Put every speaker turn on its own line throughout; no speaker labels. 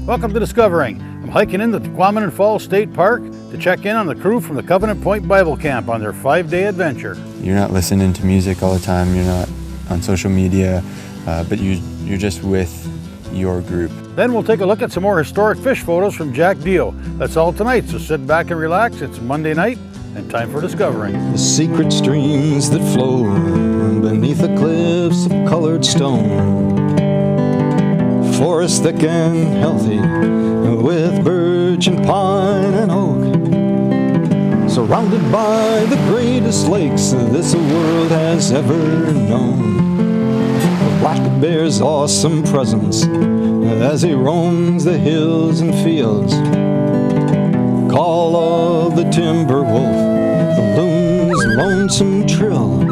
Welcome to Discovering. I'm hiking in the Tahquamenon Falls State Park to check in on the crew from the Covenant Point Bible Camp on their 5-day adventure.
You're not listening to music all the time, you're not on social media, but you're just with your group.
Then we'll take a look at some more historic fish photos from Jack Dio. That's all tonight, so sit back and relax. It's Monday night and time for Discovering.
The secret streams that flow beneath the cliffs of colored stone. Forest thick and healthy with birch and pine and oak. Surrounded by the greatest lakes this world has ever known. The black bear's awesome presence as he roams the hills and fields. Call of the timber wolf, the loon's lonesome trill.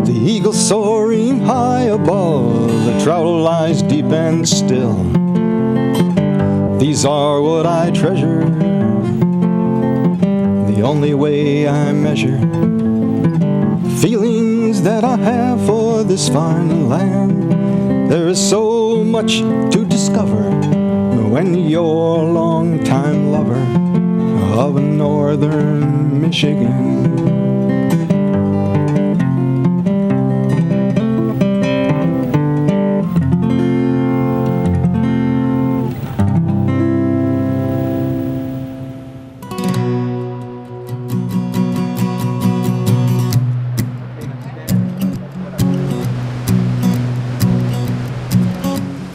The eagle soaring high above, the trout lies deep and still. These are what I treasure, the only way I measure feelings that I have for this fine land. There is so much to discover when you're a long-time lover of northern Michigan.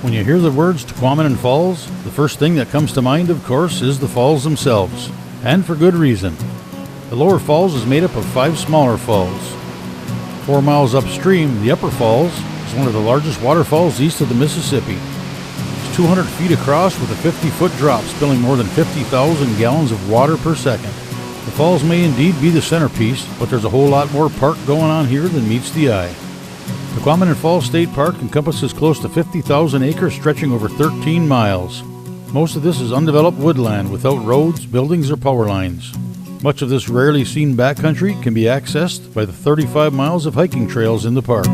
When you hear the words Tahquamenon Falls, the first thing that comes to mind, of course, is the falls themselves, and for good reason. The lower falls is made up of 5 smaller falls. 4 miles upstream, the upper falls is one of the largest waterfalls east of the Mississippi. It's 200 feet across with a 50-foot drop, spilling more than 50,000 gallons of water per second. The falls may indeed be the centerpiece, but there's a whole lot more park going on here than meets the eye. Tahquamenon Falls State Park encompasses close to 50,000 acres stretching over 13 miles. Most of this is undeveloped woodland without roads, buildings, or power lines. Much of this rarely seen backcountry can be accessed by the 35 miles of hiking trails in the park.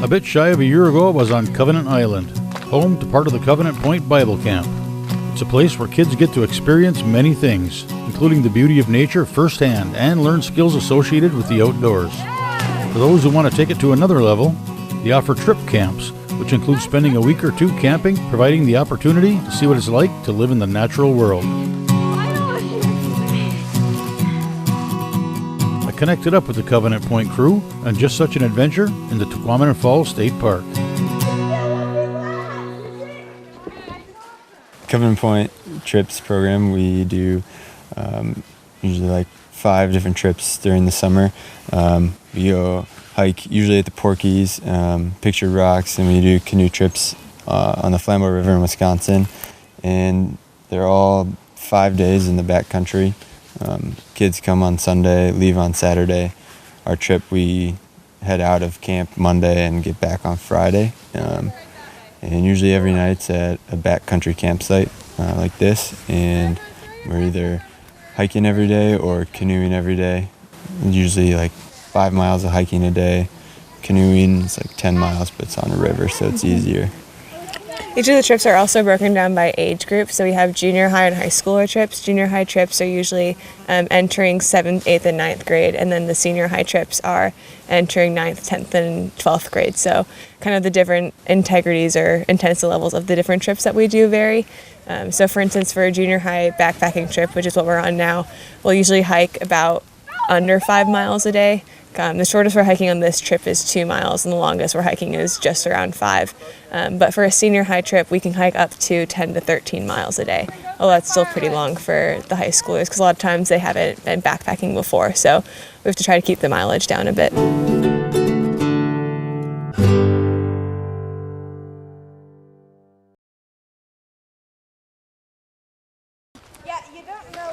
A bit shy of a year ago, I was on Covenant Island, home to part of the Covenant Point Bible Camp. It's a place where kids get to experience many things, including the beauty of nature firsthand and learn skills associated with the outdoors. For those who want to take it to another level, they offer trip camps, which include spending a week or 2 camping, providing the opportunity to see what it's like to live in the natural world. I connected up with the Covenant Point crew on just such an adventure in the Tahquamenon Falls State Park.
Covenant Point trips program, we do usually like 5 different trips during the summer. We go hike usually at the Porkies, Pictured Rocks, and we do canoe trips on the Flambeau River in Wisconsin. And they're all 5 days in the backcountry. Kids come on Sunday, leave on Saturday. Our trip, we head out of camp Monday and get back on Friday. And usually every night's at a backcountry campsite like this, and we're either hiking every day or canoeing every day. Usually like 5 miles of hiking a day. Canoeing is like 10 miles, but it's on a river, so it's easier.
Each of the trips are also broken down by age group, so we have junior high and high schooler trips. Junior high trips are usually entering 7th, 8th, and 9th grade, and then the senior high trips are entering 9th, 10th, and 12th grade. So kind of the different integrities or intensity levels of the different trips that we do vary. So for instance, for a junior high backpacking trip, which is what we're on now, we'll usually hike about under 5 miles a day. The shortest we're hiking on this trip is 2 miles, and the longest we're hiking is just around 5. But for a senior high trip, we can hike up to 10 to 13 miles a day. Well, that's still pretty long for the high schoolers, because a lot of times they haven't been backpacking before, so we have to try to keep the mileage down a bit.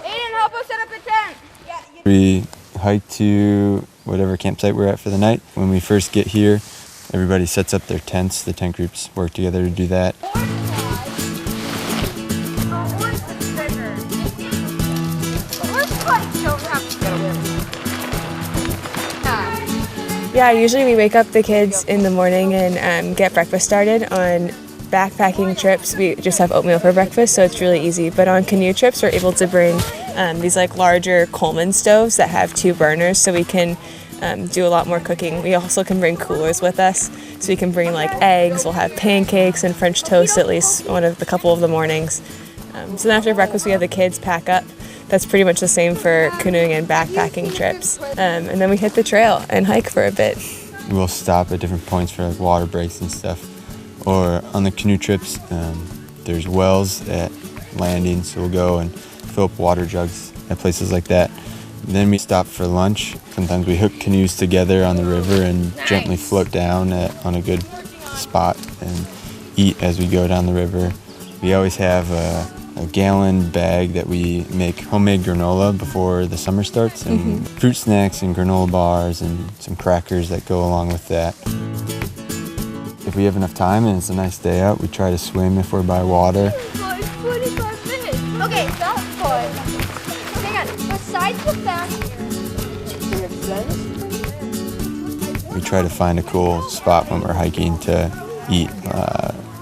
Aiden, help us set up a tent.
We hike to whatever campsite we're at for the night. When we first get here, everybody sets up their tents. The tent groups work together to do that.
Yeah, usually we wake up the kids in the morning and get breakfast started. On backpacking trips, we just have oatmeal for breakfast, so it's really easy. But on canoe trips, we're able to bring these like larger Coleman stoves that have 2 burners, so we can do a lot more cooking. We also can bring coolers with us, so we can bring like eggs. We'll have pancakes and French toast at least a couple of the mornings. So then after breakfast, we have the kids pack up. That's pretty much the same for canoeing and backpacking trips. And then we hit the trail and hike for a bit.
We'll stop at different points for like water breaks and stuff. Or on the canoe trips, there's wells at landings, so we'll go and fill up water jugs at places like that. Then we stop for lunch. Sometimes we hook canoes together on the river and gently float down on a good spot and eat as we go down the river. We always have a gallon bag that we make homemade granola before the summer starts, and fruit snacks and granola bars and some crackers that go along with that. If we have enough time and it's a nice day out, we try to swim if we're by water.
45 minutes. Okay, that's good. Hang on. Besides the fact.
We try to find a cool spot when we're hiking to eat.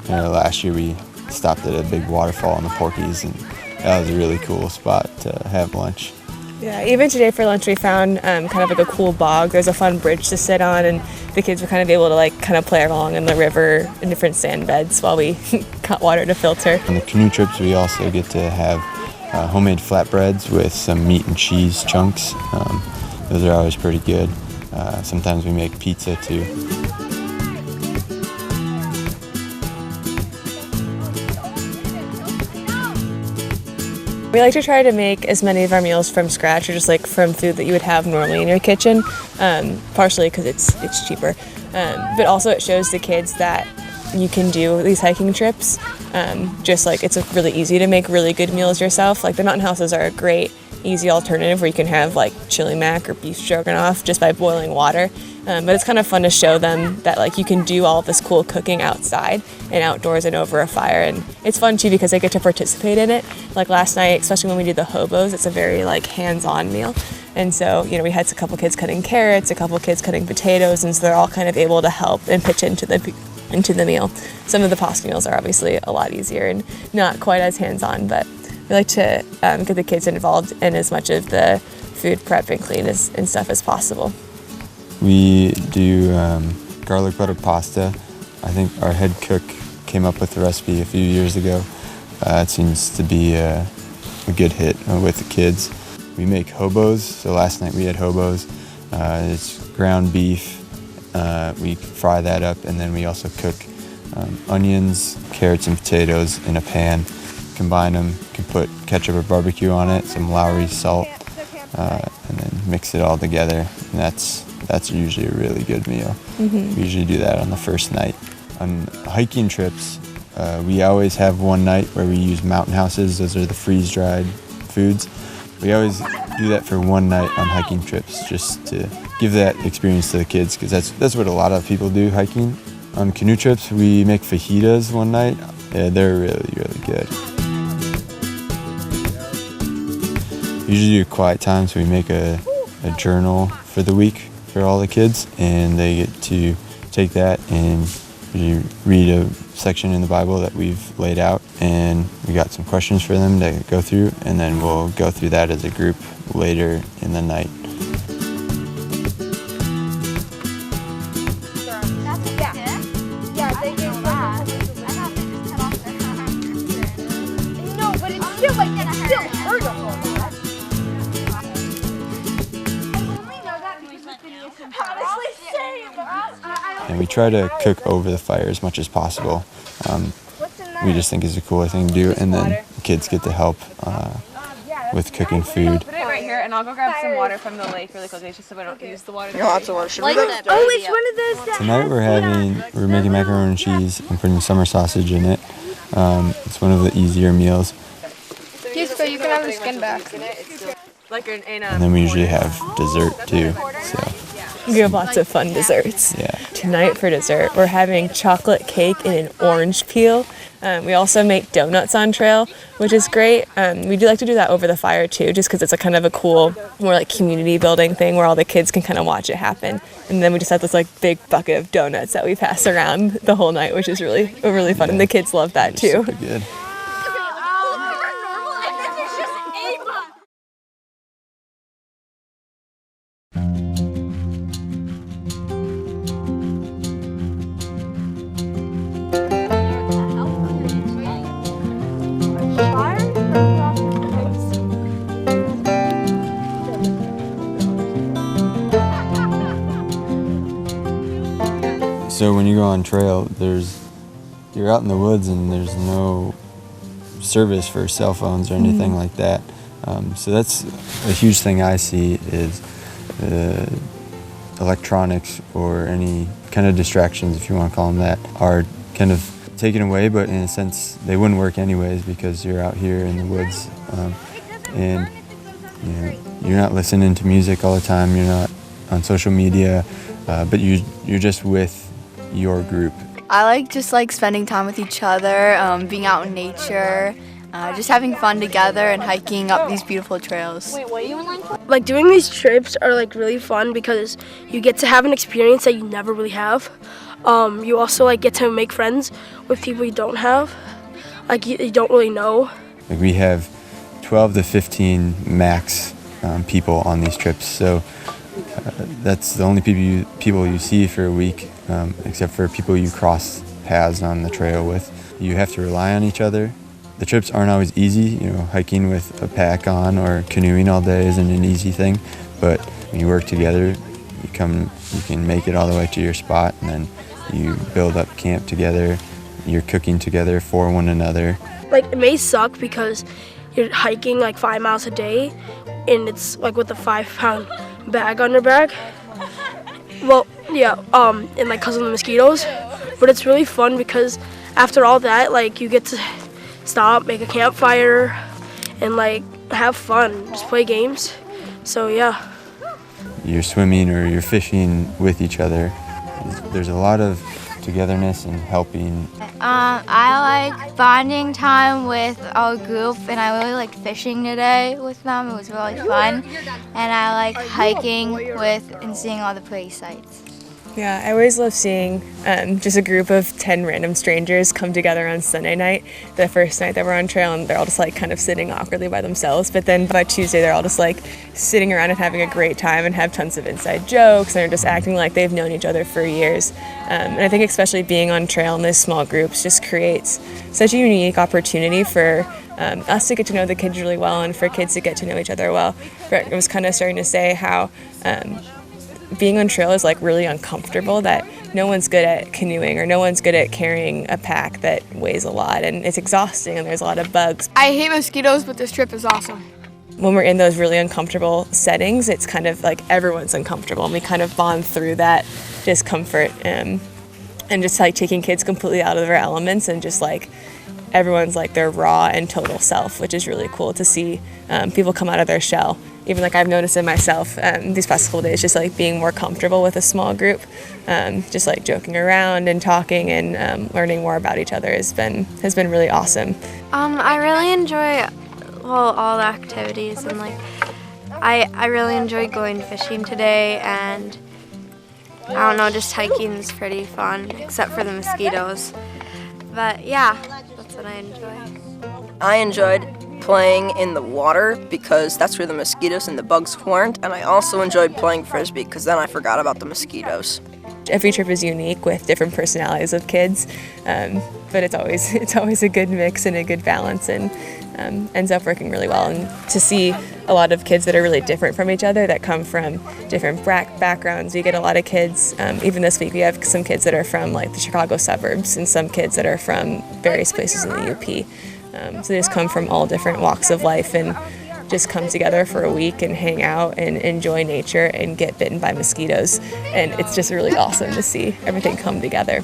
Last year we stopped at a big waterfall on the Porkies, and that was a really cool spot to have lunch.
Yeah, even today for lunch we found kind of like a cool bog. There's a fun bridge to sit on, and the kids were kind of able to like kind of play along in the river in different sand beds while we got water to filter.
On the canoe trips we also get to have homemade flatbreads with some meat and cheese chunks. Those are always pretty good. Sometimes we make pizza too.
We like to try to make as many of our meals from scratch, or just like from food that you would have normally in your kitchen, partially because it's cheaper, but also it shows the kids that you can do these hiking trips. Just like it's really easy to make really good meals yourself. Like the mountain houses are a great, easy alternative where you can have like chili mac or beef stroganoff just by boiling water. But it's kind of fun to show them that like you can do all of this cool cooking outside and outdoors and over a fire, and it's fun too because they get to participate in it. Like last night, especially when we do the hobos, it's a very like hands-on meal, and so we had a couple kids cutting carrots, a couple kids cutting potatoes, and so they're all kind of able to help and pitch into the meal. Some of the pasta meals are obviously a lot easier and not quite as hands-on, but we like to get the kids involved in as much of the food prep and clean and stuff as possible.
We do garlic butter pasta. I think our head cook came up with the recipe a few years ago. It seems to be a good hit with the kids. We make hobos, so last night we had hobos. It's ground beef. We fry that up, and then we also cook onions, carrots, and potatoes in a pan. Combine them, you can put ketchup or barbecue on it, some Lowry salt, and then mix it all together, and that's usually a really good meal. We usually do that on the first night. On hiking trips, we always have one night where we use mountain houses. Those are the freeze-dried foods. We always do that for one night on hiking trips, just to give that experience to the kids, because that's what a lot of people do hiking. On canoe trips, we make fajitas one night. Yeah, they're really, really good. Usually do quiet time, so we make a journal for the week for all the kids, and they get to take that and read a section in the Bible that we've laid out, and we got some questions for them to go through, and then we'll go through that as a group later in the night.
No, but it's still like it's still hurtful.
And we try to cook over the fire as much as possible. We just think it's a cooler thing to do, and then the kids get to help with cooking food.
Put it right here, and I'll go grab some water from the lake really quickly, just so we don't use the water.
It's one of those that
Tonight we're making macaroni and cheese and putting summer sausage in it. It's one of the easier meals.
you can have the skin back.
Like in
And then we usually have dessert too. So
We have lots of fun desserts.
Yeah.
Tonight for dessert, we're having chocolate cake in an orange peel. We also make donuts on trail, which is great. We do like to do that over the fire too, just because it's a kind of a cool, more like community building thing where all the kids can kind of watch it happen. And then we just have this like big bucket of donuts that we pass around the whole night, which is really fun. And the kids love that too.
Super good. So when you go on trail, you're out in the woods and there's no service for cell phones or anything like that. So that's a huge thing I see is electronics or any kind of distractions, if you want to call them that, are kind of taken away, but in a sense they wouldn't work anyways because you're out here in the woods and you're not listening to music all the time, you're not on social media, but you're just with your group.
I like spending time with each other, being out in nature, just having fun together and hiking up these beautiful trails.
Wait, what are you in line for? Like doing these trips are like really fun because you get to have an experience that you never really have. You also like get to make friends with people you don't have, like you don't really know.
Like we have 12 to 15 max people on these trips, so that's the only people you see for a week, except for people you cross paths on the trail with. You have to rely on each other. The trips aren't always easy. Hiking with a pack on or canoeing all day isn't an easy thing, but when you work together, you can make it all the way to your spot, and then you build up camp together. You're cooking together for one another.
Like it may suck because you're hiking like 5 miles a day, and it's like with a 5-pound bag on your back. Well, yeah, and like because of the mosquitoes, but it's really fun because after all that, like you get to stop, make a campfire, and like have fun, just play games. So yeah.
You're swimming or you're fishing with each other. There's a lot of togetherness and helping.
I like bonding time with our group, and I really liked fishing today with them. It was really fun. And I like hiking with and seeing all the pretty sights.
Yeah, I always love seeing just a group of 10 random strangers come together on Sunday night, the first night that we're on trail, and they're all just like kind of sitting awkwardly by themselves. But then by Tuesday, they're all just like sitting around and having a great time and have tons of inside jokes, and they're just acting like they've known each other for years. And I think especially being on trail in these small groups just creates such a unique opportunity for us to get to know the kids really well and for kids to get to know each other well. Brett was kind of starting to say how being on trail is like really uncomfortable, that no one's good at canoeing or no one's good at carrying a pack that weighs a lot, and it's exhausting and there's a lot of bugs.
I hate mosquitoes, but this trip is awesome.
When we're in those really uncomfortable settings, it's kind of like everyone's uncomfortable, and we kind of bond through that discomfort and just like taking kids completely out of their elements, and just like everyone's like their raw and total self, which is really cool to see people come out of their shell. Even like I've noticed in myself these past couple days, just like being more comfortable with a small group, just like joking around and talking and learning more about each other has been really awesome.
I really enjoy all the activities, and like I really enjoyed going fishing today, and I don't know, just hiking is pretty fun, except for the mosquitoes. But yeah, that's what I enjoy.
I enjoyed playing in the water because that's where the mosquitoes and the bugs weren't, and I also enjoyed playing frisbee because then I forgot about the mosquitoes.
Every trip is unique with different personalities of kids, but it's always a good mix and a good balance, and ends up working really well. And to see a lot of kids that are really different from each other, that come from different backgrounds. We get a lot of kids, even this week we have some kids that are from like the Chicago suburbs and some kids that are from various places in the UP. So they just come from all different walks of life and just come together for a week and hang out and enjoy nature and get bitten by mosquitoes. And it's just really awesome to see everything come together.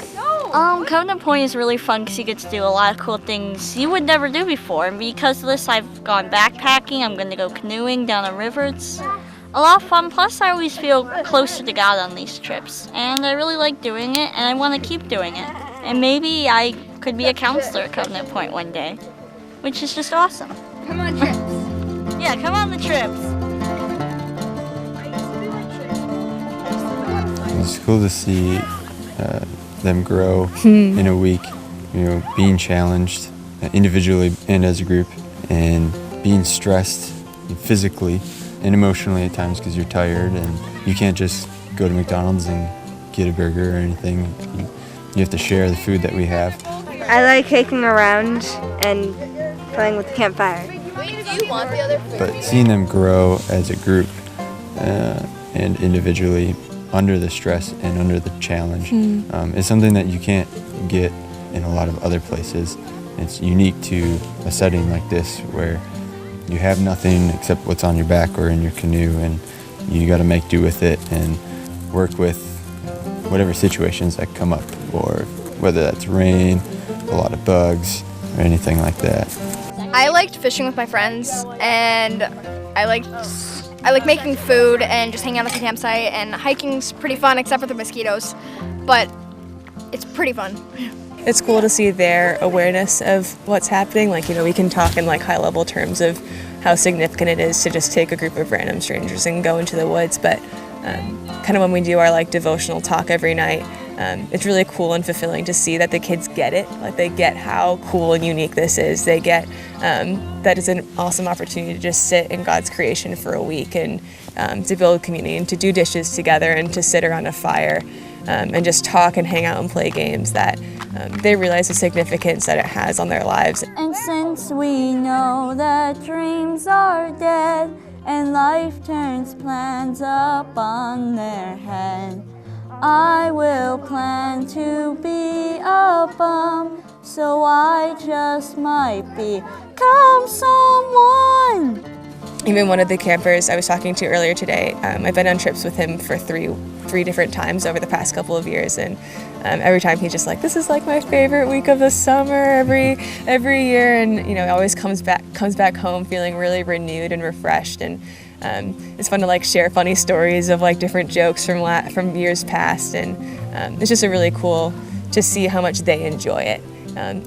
Covenant Point is really fun because you get to do a lot of cool things you would never do before. And because of this, I've gone backpacking. I'm going to go canoeing down a river. It's a lot of fun. Plus, I always feel closer to God on these trips, and I really like doing it, and I want to keep doing it. And maybe I could be a counselor at Covenant Point one day, which is just awesome.
Come on, trips.
Yeah, come on the trips.
It's cool to see them grow in a week, you know, being challenged individually and as a group, and being stressed physically and emotionally at times because you're tired and you can't just go to McDonald's and get a burger or anything. You have to share the food that we have.
I like hiking around and playing with the campfire.
But seeing them grow as a group and individually under the stress and under the challenge is something that you can't get in a lot of other places. It's unique to a setting like this where you have nothing except what's on your back or in your canoe, and you got to make do with it and work with whatever situations that come up, or whether that's rain, a lot of bugs, or anything like that.
I liked fishing with my friends, and I like making food and just hanging out at the campsite, and hiking's pretty fun except for the mosquitoes, but it's pretty fun.
It's cool to see their awareness of what's happening. Like, you know, we can talk in like high level terms of how significant it is to just take a group of random strangers and go into the woods, but kind of when we do our like devotional talk every night, it's really cool and fulfilling to see that the kids get it. Like, they get how cool and unique this is. They get that it's an awesome opportunity to just sit in God's creation for a week and to build community and to do dishes together and to sit around a fire and just talk and hang out and play games, that they realize the significance that it has on their lives.
And since we know that dreams are dead and life turns plans up on their head, I will plan to be a bum, so I just might become someone.
Even one of the campers I was talking to earlier today, I've been on trips with him for three different times over the past couple of years, and every time he's just like, this is like my favorite week of the summer every year, and you know, he always comes back home feeling really renewed and refreshed, and it's fun to like share funny stories of like different jokes from years past, and it's just a really cool to see how much they enjoy it.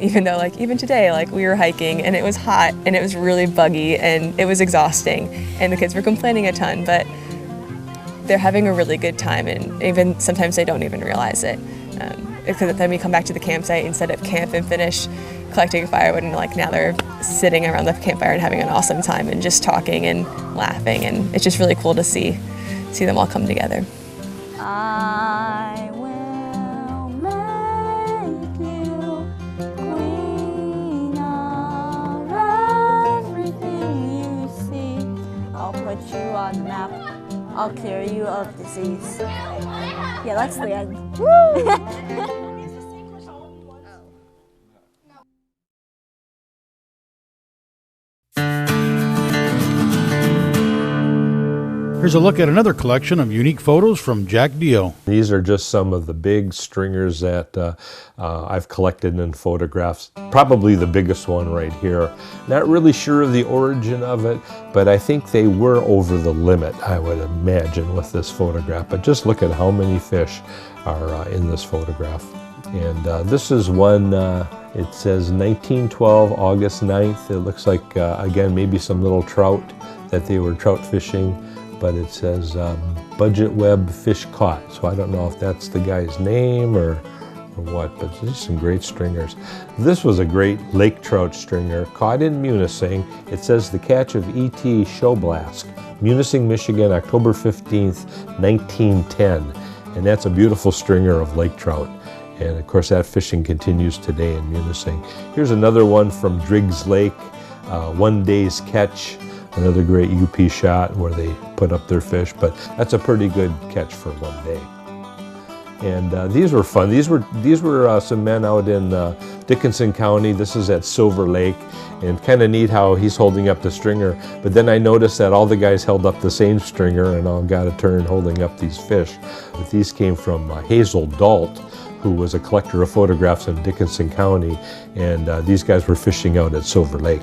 Even though like even today, like we were hiking and it was hot and it was really buggy and it was exhausting and the kids were complaining a ton, but they're having a really good time, and even sometimes they don't even realize it. Because then we come back to the campsite and set up camp and finish collecting firewood, and like now they're sitting around the campfire and having an awesome time and just talking and laughing, and it's just really cool to see them all come together.
I will make you queen of everything you see. I'll put you on the map. I'll cure you of disease. Yeah, that's the end. Woo!
Here's a look at another collection of unique photos from Jack Dio.
These are just some of the big stringers that I've collected in photographs. Probably the biggest one right here. Not really sure of the origin of it, but I think they were over the limit, I would imagine, with this photograph. But just look at how many fish are in this photograph. And this is one, it says 1912, August 9th. It looks like, again, maybe some little trout that they were trout fishing. But it says budget web fish caught. So I don't know if that's the guy's name or what, but there's some great stringers. This was a great lake trout stringer caught in Munising. It says the catch of E.T. Showblask, Munising, Michigan, October 15th, 1910. And that's a beautiful stringer of lake trout. And of course that fishing continues today in Munising. Here's another one from Driggs Lake, one day's catch. Another great UP shot where they put up their fish, but that's a pretty good catch for one day. And these were fun. These were some men out in Dickinson County. This is at Silver Lake, and kind of neat how he's holding up the stringer. But then I noticed that all the guys held up the same stringer and all got a turn holding up these fish. But these came from Hazel Dalt, who was a collector of photographs in Dickinson County, and these guys were fishing out at Silver Lake.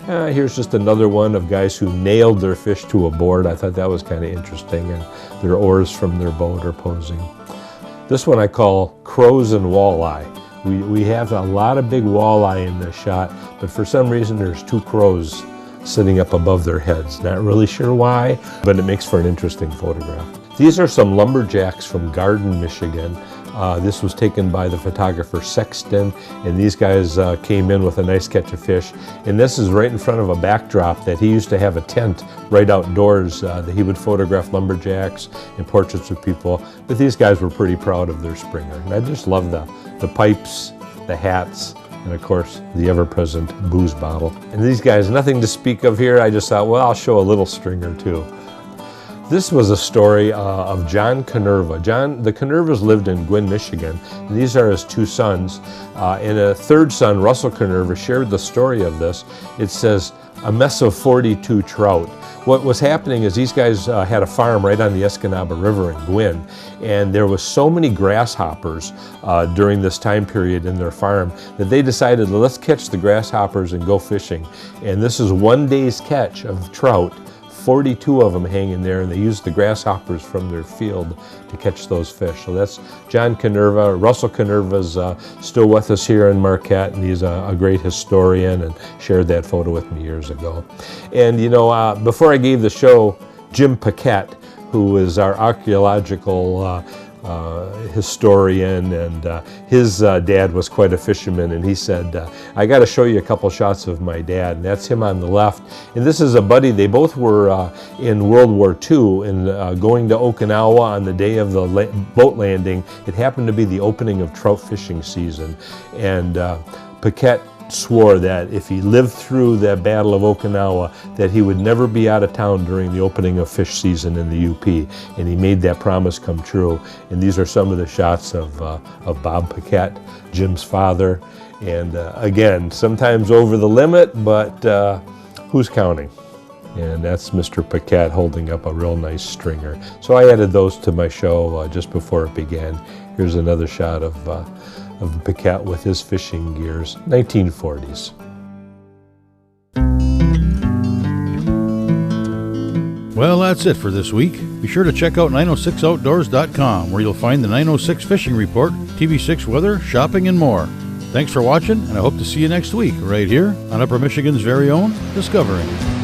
Here's just another one of guys who nailed their fish to a board. I thought that was kind of interesting, and their oars from their boat are posing. This one I call crows and walleye. We have a lot of big walleye in this shot, but for some reason there's two crows sitting up above their heads. Not really sure why, but it makes for an interesting photograph. These are some lumberjacks from Garden, Michigan. This was taken by the photographer Sexton, and these guys came in with a nice catch of fish. And this is right in front of a backdrop that he used to have a tent right outdoors that he would photograph lumberjacks and portraits of people. But these guys were pretty proud of their Springer. And I just love the pipes, the hats, and of course the ever-present booze bottle. And these guys, nothing to speak of here. I just thought, well, I'll show a little Stringer too. This was a story of John Canerva. The Canervas lived in Gwinn, Michigan. And these are his two sons. And a third son, Russell Canerva, shared the story of this. It says, a mess of 42 trout. What was happening is these guys had a farm right on the Escanaba River in Gwinn, and there was so many grasshoppers during this time period in their farm that they decided, let's catch the grasshoppers and go fishing. And this is one day's catch of trout. 42 of them hanging there, and they used the grasshoppers from their field to catch those fish. So that's John Canerva. Russell Canerva's still with us here in Marquette, and he's a great historian and shared that photo with me years ago. And you know, before I gave the show, Jim Paquette, who is our archaeological historian, and his dad was quite a fisherman, and he said, I got to show you a couple shots of my dad, and that's him on the left. And this is a buddy. They both were in World War II and going to Okinawa on the day of the boat landing. It happened to be the opening of trout fishing season, and Paquette swore that if he lived through the Battle of Okinawa, that he would never be out of town during the opening of fish season in the UP, and he made that promise come true. And these are some of the shots of Bob Paquette, Jim's father, and again, sometimes over the limit, but who's counting? And that's Mr. Paquette holding up a real nice Stringer. So I added those to my show just before it began. Here's another shot of Paquette with his fishing gears, 1940s.
Well, that's it for this week. Be sure to check out 906outdoors.com, where you'll find the 906 Fishing Report, TV6 weather, shopping, and more. Thanks for watching, and I hope to see you next week right here on Upper Michigan's very own Discovering.